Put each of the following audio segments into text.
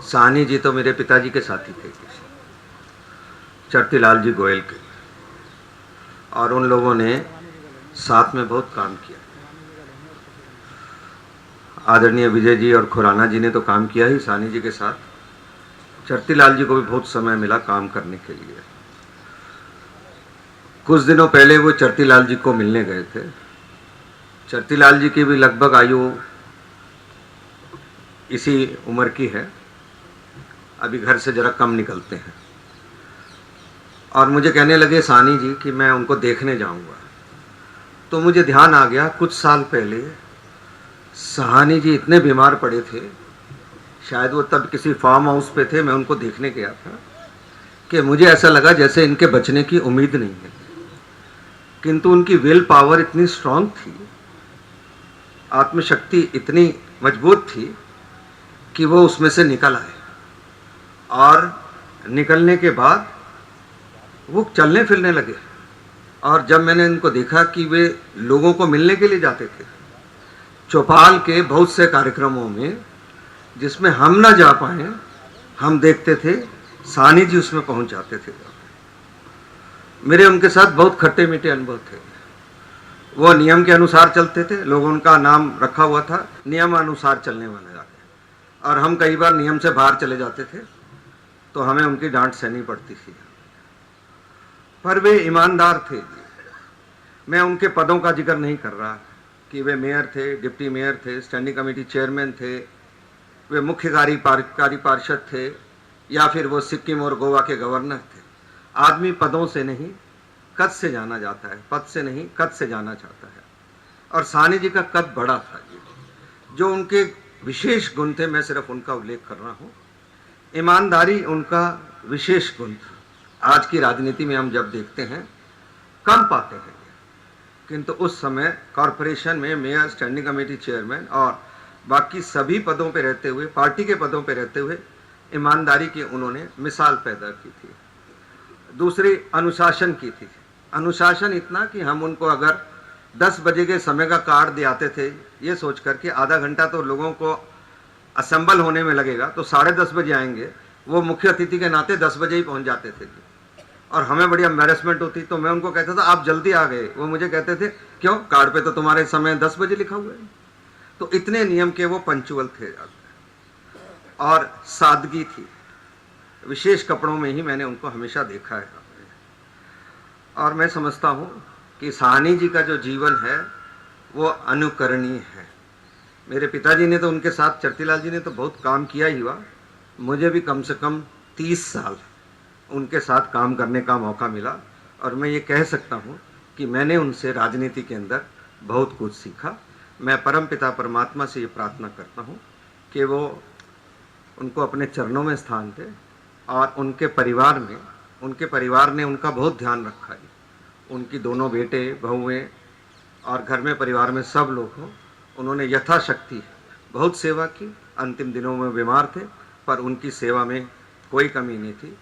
साहनी जी तो मेरे पिताजी के साथी थे, चरतीलाल जी गोयल के, और उन लोगों ने साथ में बहुत काम किया। आदरणीय विजय जी और खुराना जी ने तो काम किया ही साहनी जी के साथ। चरतीलाल जी को भी बहुत समय मिला काम करने के लिए। कुछ दिनों पहले वो चरतीलाल जी को मिलने गए थे। चरतीलाल जी की भी लगभग आयु इसी उम्र की है, अभी घर से जरा कम निकलते हैं, और मुझे कहने लगे साहनी जी कि मैं उनको देखने जाऊंगा। तो मुझे ध्यान आ गया, कुछ साल पहले साहनी जी इतने बीमार पड़े थे, शायद वो तब किसी फार्म हाउस पे थे, मैं उनको देखने गया था, कि मुझे ऐसा लगा जैसे इनके बचने की उम्मीद नहीं है। किंतु उनकी विल पावर इतनी स्ट्रांग थी, आत्मशक्ति इतनी मजबूत थी कि वो उसमें से निकल आए, और निकलने के बाद वो चलने फिरने लगे। और जब मैंने इनको देखा कि वे लोगों को मिलने के लिए जाते थे, चौपाल के बहुत से कार्यक्रमों में जिसमें हम ना जा पाए, हम देखते थे साहनी जी उसमें पहुंच जाते थे। मेरे उनके साथ बहुत खट्टे मीठे अनुभव थे। वो नियम के अनुसार चलते थे, लोगों उनका नाम रखा हुआ था नियम अनुसार चलने वाले जाते, और हम कई बार नियम से बाहर चले जाते थे तो हमें उनकी डांट सहनी पड़ती थी। पर वे ईमानदार थे। मैं उनके पदों का जिक्र नहीं कर रहा कि वे मेयर थे, डिप्टी मेयर थे, स्टैंडिंग कमेटी चेयरमैन थे, वे मुख्य कार्यकारी पार्षद थे, या फिर वो सिक्किम और गोवा के गवर्नर थे। आदमी पदों से नहीं कद से जाना जाता है, पद से नहीं कद से जाना चाहता है। और साहनी जी का कद बड़ा था। जो उनके विशेष गुण थे, मैं सिर्फ उनका उल्लेख कर रहा हूँ। ईमानदारी उनका विशेष गुण था। आज की राजनीति में हम जब देखते हैं कम पाते हैं, किंतु उस समय कॉरपोरेशन में मेयर, स्टैंडिंग कमेटी चेयरमैन और बाकी सभी पदों पे रहते हुए, पार्टी के पदों पे रहते हुए ईमानदारी की उन्होंने मिसाल पैदा की थी। दूसरी अनुशासन की थी। अनुशासन इतना कि हम उनको अगर 10 बजे के समय का कार्ड दे आते थे, ये सोच कर के आधा घंटा तो लोगों को असेंबल होने में लगेगा, तो 10:30 बजे आएंगे, वो मुख्य अतिथि के नाते 10 बजे ही पहुंच जाते थे। और हमें बड़ी एम्बैरेसमेंट होती, तो मैं उनको कहता था आप जल्दी आ गए। वो मुझे कहते थे क्यों, कार्ड पे तो तुम्हारे समय 10 बजे लिखा हुआ है। तो इतने नियम के वो पंचुअल थे। और सादगी थी, विशेष कपड़ों में ही मैंने उनको हमेशा देखा है। और मैं समझता हूँ कि साहनी जी का जो जीवन है वो अनुकरणीय है। मेरे पिताजी ने तो उनके साथ, चरतीलाल जी ने तो बहुत काम किया ही हुआ, मुझे भी कम से कम 30 साल उनके साथ काम करने का मौका मिला। और मैं ये कह सकता हूँ कि मैंने उनसे राजनीति के अंदर बहुत कुछ सीखा। मैं परमपिता परमात्मा से ये प्रार्थना करता हूँ कि वो उनको अपने चरणों में स्थान दे, और उनके परिवार ने उनका बहुत ध्यान रखा है। उनकी दोनों बेटे, बहुएं और घर में परिवार में सब लोग हों, उन्होंने यथाशक्ति बहुत सेवा की। अंतिम दिनों में बीमार थे, पर उनकी सेवा में कोई कमी नहीं थी।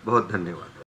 बहुत धन्यवाद।